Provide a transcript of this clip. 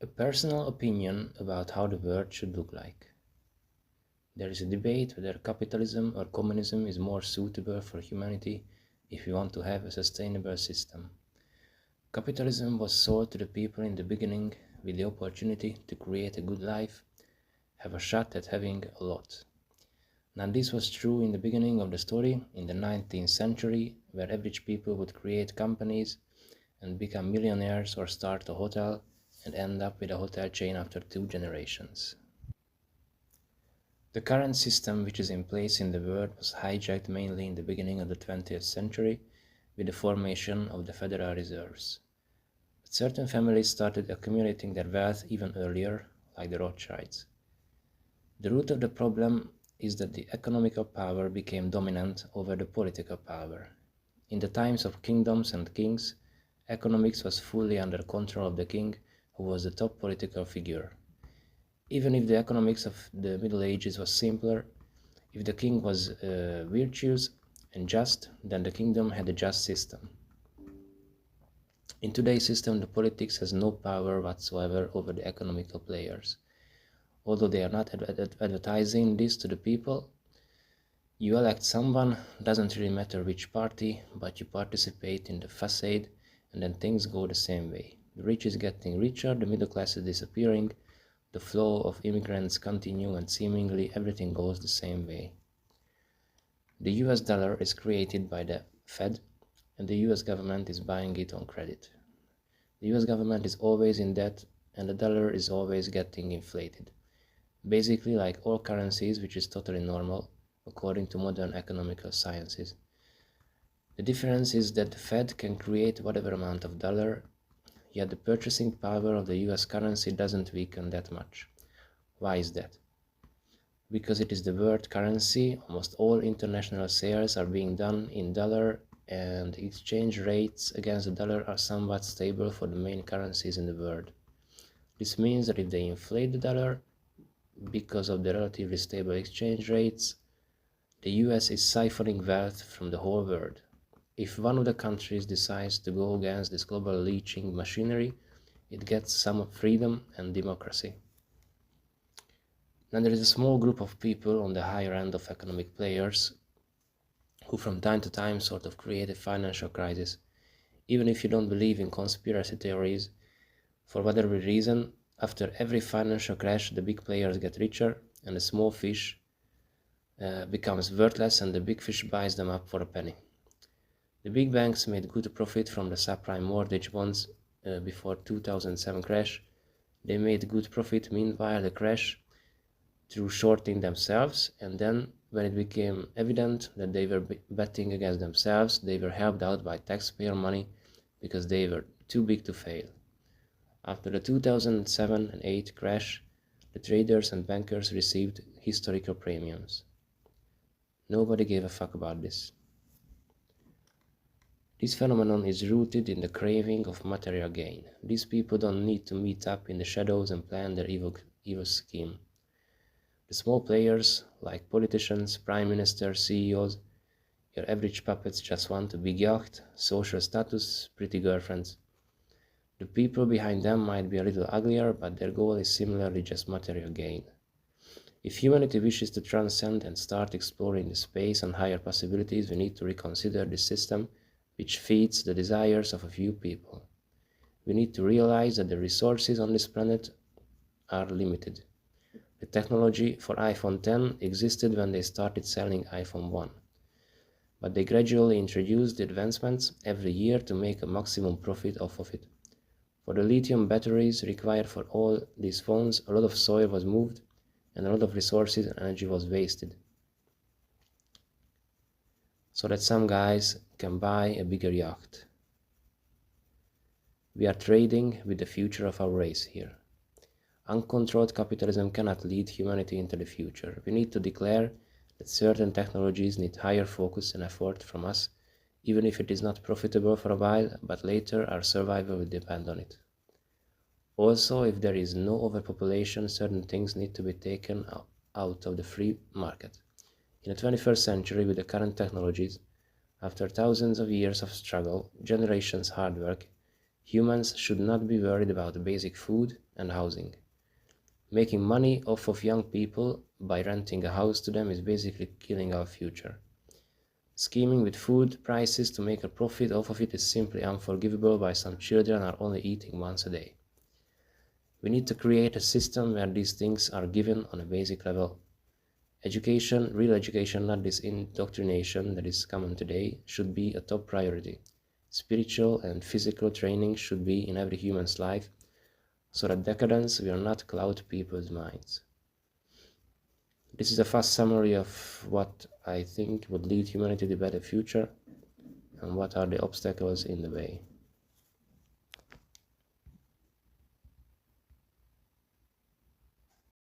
A personal opinion about how the world should look like. There is a debate whether capitalism or communism is more suitable for humanity if we want to have a sustainable system. Capitalism was sold to the people in the beginning with the opportunity to create a good life, have a shot at having a lot. Now this was true in the beginning of the story, in the 19th century, where average people would create companies and become millionaires or start a hotel and end up with a hotel chain after 2 generations. The current system which is in place in the world was hijacked mainly in the beginning of the 20th century with the formation of the Federal Reserves. But certain families started accumulating their wealth even earlier, like the Rothschilds. The root of the problem is that the economical power became dominant over the political power. In the times of kingdoms and kings, economics was fully under control of the king, who was the top political figure. Even if the economics of the Middle Ages was simpler, if the king was virtuous and just, then the kingdom had a just system. In today's system, the politics has no power whatsoever over the economical players. Although they are not advertising this to the people, you elect someone, doesn't really matter which party, but you participate in the facade, and then things go the same way. The rich is getting richer, the middle class is disappearing, the flow of immigrants continue, and seemingly everything goes the same way. The US dollar is created by the Fed, and the US government is buying it on credit. The US government is always in debt, and the dollar is always getting inflated. Basically like all currencies, which is totally normal, according to modern economical sciences. The difference is that the Fed can create whatever amount of dollar, yet the purchasing power of the US currency doesn't weaken that much. Why is that? Because it is the world currency, almost all international sales are being done in dollar, and exchange rates against the dollar are somewhat stable for the main currencies in the world. This means that if they inflate the dollar, because of the relatively stable exchange rates, the US is siphoning wealth from the whole world. If one of the countries decides to go against this global leeching machinery, it gets some freedom and democracy. Then there is a small group of people on the higher end of economic players who from time to time sort of create a financial crisis. Even if you don't believe in conspiracy theories, for whatever reason, after every financial crash, the big players get richer and the small fish becomes worthless, and the big fish buys them up for a penny. The big banks made good profit from the subprime mortgage bonds before 2007 crash. They made good profit meanwhile the crash through shorting themselves, and then when it became evident that they were betting against themselves, they were helped out by taxpayer money because they were too big to fail. After the 2007 and 8 crash, the traders and bankers received historical premiums. Nobody gave a fuck about this. This phenomenon is rooted in the craving of material gain. These people don't need to meet up in the shadows and plan their evil scheme. The small players, like politicians, prime ministers, CEOs, your average puppets just want a big yacht, social status, pretty girlfriends. The people behind them might be a little uglier, but their goal is similarly just material gain. If humanity wishes to transcend and start exploring the space and higher possibilities, we need to reconsider this system which feeds the desires of a few people. We need to realize that the resources on this planet are limited. The technology for iPhone X existed when they started selling iPhone 1. But they gradually introduced the advancements every year to make a maximum profit off of it. For the lithium batteries required for all these phones, a lot of soil was moved and a lot of resources and energy was wasted, so that some guys can buy a bigger yacht. We are trading with the future of our race here. Uncontrolled capitalism cannot lead humanity into the future. We need to declare that certain technologies need higher focus and effort from us, even if it is not profitable for a while, but later our survival will depend on it. Also, if there is no overpopulation, certain things need to be taken out of the free market. In the 21st century, with the current technologies, after thousands of years of struggle, generations hard work, Humans should not be worried about basic food and housing. Making money off of young people by renting a house to them is basically killing our future. Scheming with food prices to make a profit off of it is simply unforgivable while some children are only eating once a day. We need to create a system where these things are given on a basic level. Education, real education, not this indoctrination that is common today, should be a top priority. Spiritual and physical training should be in every human's life, so that decadence will not cloud people's minds. This is a fast summary of what I think would lead humanity to a better future and what are the obstacles in the way.